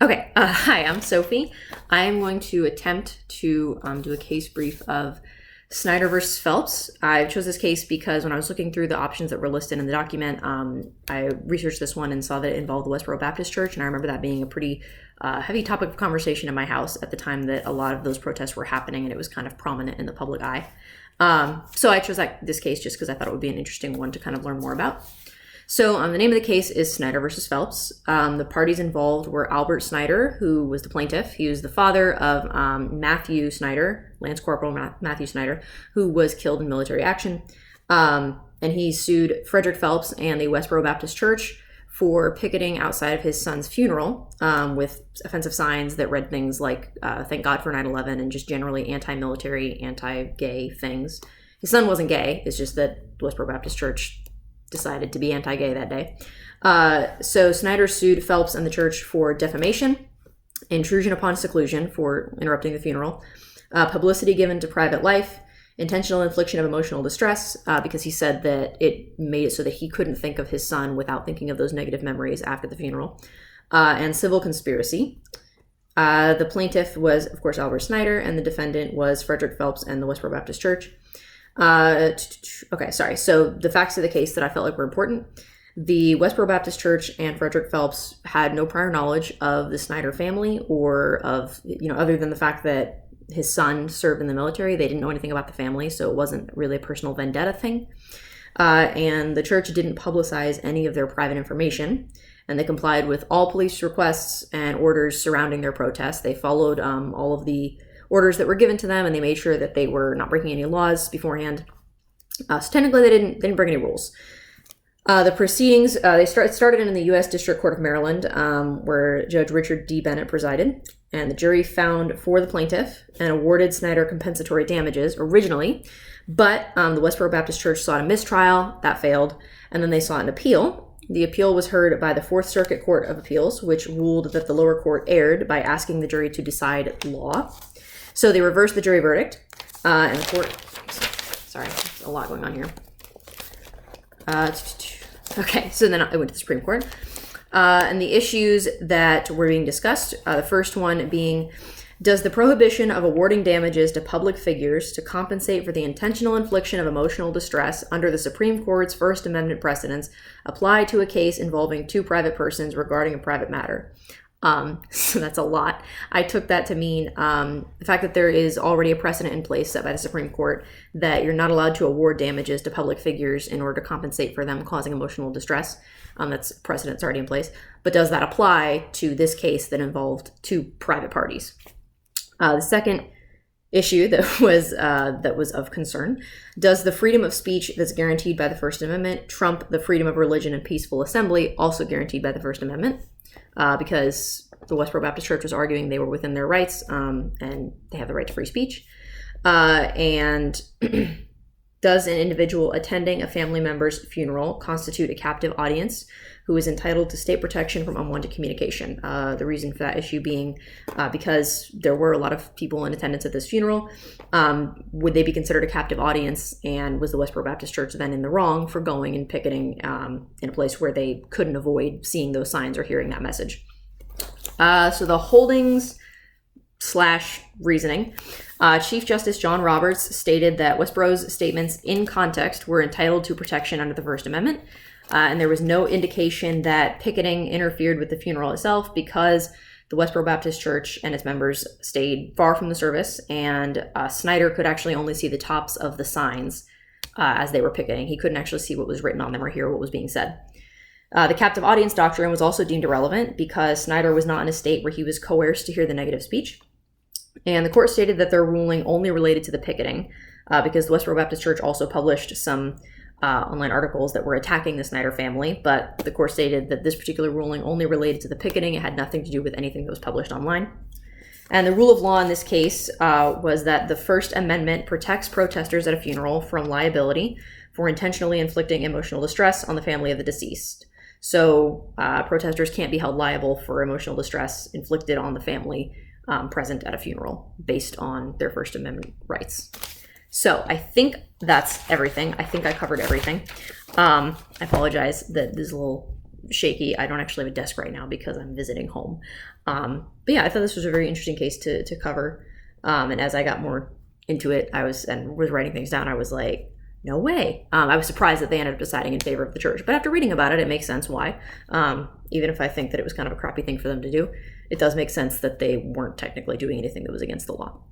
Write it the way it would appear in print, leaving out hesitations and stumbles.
Okay, hi, I'm Sophie. I am going to attempt to do a case brief of Snyder versus Phelps. I chose this case because when I was looking through the options that were listed in the document, I researched this one and saw that it involved the Westboro Baptist Church, and I remember that being a pretty heavy topic of conversation in my house at the time that a lot of those protests were happening, and it was kind of prominent in the public eye. So I chose this case just because I thought it would be an interesting one to kind of learn more about. So the name of the case is Snyder versus Phelps. The parties involved were Albert Snyder, who was the plaintiff. He was the father of Matthew Snyder, Lance Corporal Matthew Snyder, who was killed in military action. And he sued Frederick Phelps and the Westboro Baptist Church for picketing outside of his son's funeral with offensive signs that read things like "Thank God for 9/11" and just generally anti-military, anti-gay things. His son wasn't gay. It's just that the Westboro Baptist Church decided to be anti-gay that day. So Snyder sued Phelps and the church for defamation, intrusion upon seclusion for interrupting the funeral, publicity given to private life, intentional infliction of emotional distress, because he said that it made it so that he couldn't think of his son without thinking of those negative memories after the funeral, and civil conspiracy. The plaintiff was, of course, Albert Snyder, and the defendant was Frederick Phelps and the Westboro Baptist Church. So the facts of the case that I felt like were important. The Westboro Baptist Church and Frederick Phelps had no prior knowledge of the Snyder family or of, other than the fact that his son served in the military. They didn't know anything about the family, so it wasn't really a personal vendetta thing. And the church didn't publicize any of their private information, and they complied with all police requests and orders surrounding their protests. They followed all of the orders that were given to them, and they made sure that they were not breaking any laws beforehand. So technically, they didn't break any rules. The proceedings they started in the U.S. District Court of Maryland, where Judge Richard D. Bennett presided, and the jury found for the plaintiff and awarded Snyder compensatory damages originally, but the Westboro Baptist Church sought a mistrial. That failed, and then they sought an appeal. The appeal was heard by the Fourth Circuit Court of Appeals, which ruled that the lower court erred by asking the jury to decide law. So they reversed the jury verdict, and the court, sorry, there's a lot going on here. Okay, so then I went to the Supreme Court. And the issues that were being discussed, the first one being, does the prohibition of awarding damages to public figures to compensate for the intentional infliction of emotional distress under the Supreme Court's First Amendment precedents apply to a case involving two private persons regarding a private matter? So that's a lot. I took that to mean the fact that there is already a precedent in place set by the Supreme Court that you're not allowed to award damages to public figures in order to compensate for them causing emotional distress. That's precedent's already in place. But does that apply to this case that involved two private parties? The second issue that was of concern: does the freedom of speech that's guaranteed by the First Amendment trump the freedom of religion and peaceful assembly, also guaranteed by the First Amendment? Because the Westboro Baptist Church was arguing they were within their rights, and they have the right to free speech. And does an individual attending a family member's funeral constitute a captive audience who is entitled to state protection from unwanted communication? The reason for that issue being because there were a lot of people in attendance at this funeral. Would they be considered a captive audience? And was the Westboro Baptist Church then in the wrong for going and picketing in a place where they couldn't avoid seeing those signs or hearing that message? So the holdings / reasoning. Chief Justice John Roberts stated that Westboro's statements in context were entitled to protection under the First Amendment, and there was no indication that picketing interfered with the funeral itself because the Westboro Baptist Church and its members stayed far from the service, and Snyder could actually only see the tops of the signs as they were picketing. He couldn't actually see what was written on them or hear what was being said. The captive audience doctrine was also deemed irrelevant because Snyder was not in a state where he was coerced to hear the negative speech. And the court stated that their ruling only related to the picketing because the Westboro Baptist Church also published some online articles that were attacking the Snyder family, but the court stated that this particular ruling only related to the picketing. It had nothing to do with anything that was published online. And the rule of law in this case was that the First Amendment protects protesters at a funeral from liability for intentionally inflicting emotional distress on the family of the deceased. So protesters can't be held liable for emotional distress inflicted on the family present at a funeral based on their First Amendment rights. So I think that's everything. I think I covered everything. I apologize that this is a little shaky. I don't actually have a desk right now because I'm visiting home. But yeah, I thought this was a very interesting case to cover. And as I got more into it, I was writing things down. I was like, no way. I was surprised that they ended up deciding in favor of the church. But after reading about it, it makes sense why. Even if I think that it was kind of a crappy thing for them to do, it does make sense that they weren't technically doing anything that was against the law.